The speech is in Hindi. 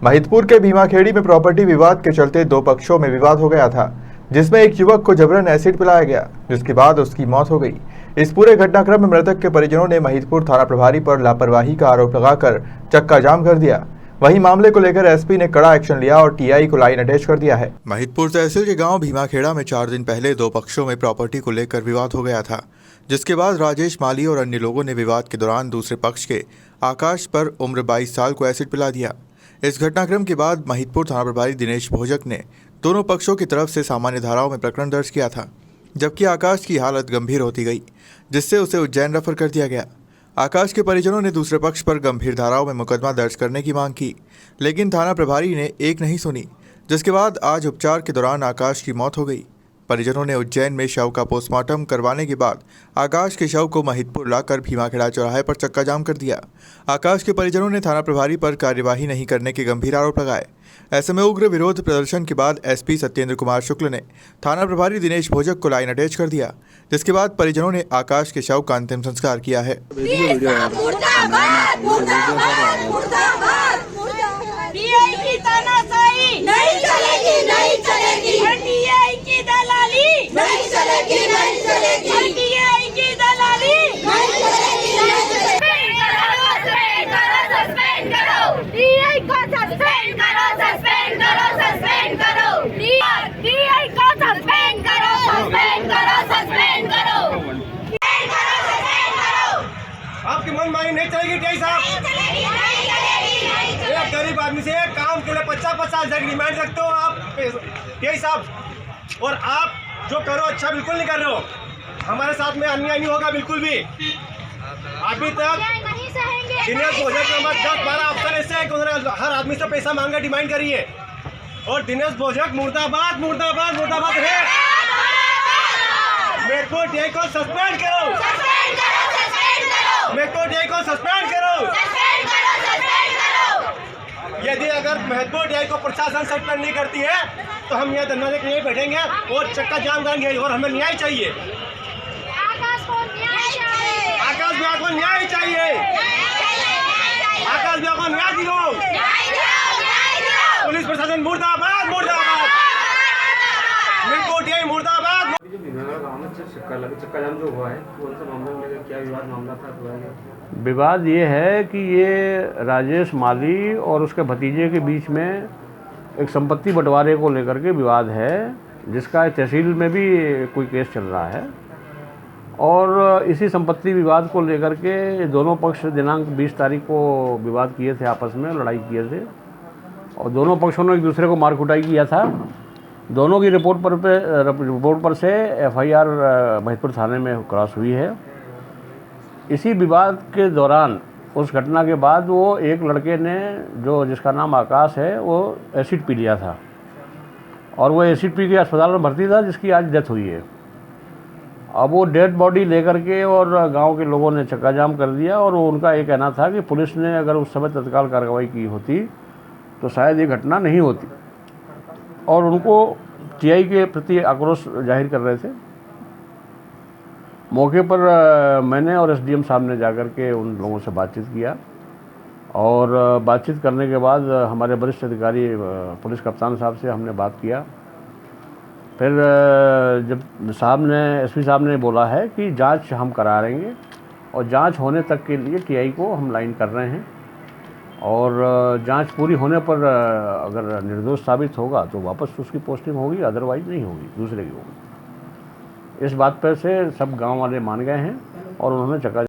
महिदपुर के भीमाखेड़ी में प्रॉपर्टी विवाद के चलते दो पक्षों में विवाद हो गया था, जिसमें एक युवक को जबरन एसिड पिलाया गया, जिसके बाद उसकी मौत हो गई। इस पूरे घटनाक्रम में मृतक के परिजनों ने महिदपुर थाना प्रभारी पर लापरवाही का आरोप लगाकर चक्का जाम कर दिया। वहीं मामले को लेकर एसपी ने कड़ा एक्शन लिया और टीआई को लाइन अटैच कर दिया है। महिदपुर तहसील के गांव भीमाखेड़ा में 4 दिन पहले दो पक्षों में प्रॉपर्टी को लेकर विवाद हो गया था, जिसके बाद राजेश माली और अन्य लोगों ने विवाद के दौरान दूसरे पक्ष के आकाश पर उम्र 22 साल को एसिड पिला दिया। इस घटनाक्रम के बाद महिदपुर थाना प्रभारी दिनेश भोजक ने दोनों पक्षों की तरफ से सामान्य धाराओं में प्रकरण दर्ज किया था, जबकि आकाश की हालत गंभीर होती गई, जिससे उसे उज्जैन रेफर कर दिया गया। आकाश के परिजनों ने दूसरे पक्ष पर गंभीर धाराओं में मुकदमा दर्ज करने की मांग की, लेकिन थाना प्रभारी ने एक नहीं सुनी, जिसके बाद आज उपचार के दौरान आकाश की मौत हो गई। परिजनों ने उज्जैन में शव का पोस्टमार्टम करवाने के बाद आकाश के शव को महिदपुर लाकर भीमाखेड़ा चौराहे पर चक्का जाम कर दिया। आकाश के परिजनों ने थाना प्रभारी पर कार्यवाही नहीं करने के गंभीर आरोप लगाए। ऐसे में उग्र विरोध प्रदर्शन के बाद एसपी सत्येंद्र कुमार शुक्ल ने थाना प्रभारी दिनेश भोजक को लाइन अटैच कर दिया, जिसके बाद परिजनों ने आकाश के शव का अंतिम संस्कार किया है। आपकी मनमानी नहीं चलेगी टीआई साहब। एक गरीब आदमी से काम के लिए 50-50 हजार डिमांड रखते हो आप टीआई साहब, और आप जो करो अच्छा बिल्कुल नहीं कर रहे हो। हमारे साथ में अन्याय नहीं होगा बिल्कुल भी। अभी तक दिनेश भोजक के 10-12 अफसर ऐसे हैं कि उन्होंने हर आदमी से पैसा मांगा, डिमांड करी है, और दिनेश भोजक मुर्दाबाद मुर्दाबाद मुर्दाबाद है। मेरे को टीआई को सस्पेंड करो, मेरे को टीआई को सस्पेंड करो। यदि अगर महत्वपूर्ण टीआई को प्रशासन सस्पेंड नहीं करती है तो हम यहाँ धरना लेकर यहीं बैठेंगे और चक्का जाम करेंगे, और हमें न्याय चाहिए। आकाश भैया को न्याय चाहिए। आकाश भैया को न्याय दियो। पुलिस प्रशासन मुर्दाबाद मुर्दाबाद, मेरे को टीआई मुर्दाबाद। चक्का जाम जो हुआ है कौन सा मामला में, क्या विवाद मामला था? विवाद ये है कि ये राजेश माली और उसके भतीजे के बीच में एक संपत्ति बंटवारे को लेकर के विवाद है, जिसका तहसील में भी कोई केस चल रहा है। और इसी संपत्ति विवाद को लेकर के दोनों पक्ष दिनांक 20 तारीख को विवाद किए थे, आपस में लड़ाई किए थे, और दोनों पक्षों ने एक दूसरे को मार कुटाई किया था। दोनों की रिपोर्ट पर से एफआईआर महिदपुर थाने में क्रॉस हुई है। इसी विवाद के दौरान उस घटना के बाद वो एक लड़के ने, जो जिसका नाम आकाश है, वो एसिड पी लिया था, और वो एसिड पी के अस्पताल में भर्ती था, जिसकी आज डेथ हुई है। अब वो डेड बॉडी लेकर के और गांव के लोगों ने चक्का जाम कर दिया, और वो उनका ये कहना था कि पुलिस ने अगर उस समय तत्काल कार्रवाई की होती तो शायद ये घटना नहीं होती, और उनको टीआई के प्रति आक्रोश जाहिर कर रहे थे। मौके पर मैंने और एसडीएम साहब ने जाकर के उन लोगों से बातचीत किया, और बातचीत करने के बाद हमारे वरिष्ठ अधिकारी पुलिस कप्तान साहब से हमने बात किया। फिर जब एसपी साहब ने बोला है कि जांच हम करा लेंगे, और जांच होने तक के लिए टीआई को हम लाइन कर रहे हैं, और जांच पूरी होने पर अगर निर्दोष साबित होगा तो वापस उसकी पोस्टिंग होगी, अदरवाइज नहीं होगी, दूसरे की होगी। इस बात पर से सब गांव वाले मान गए हैं, और उन्होंने चक्का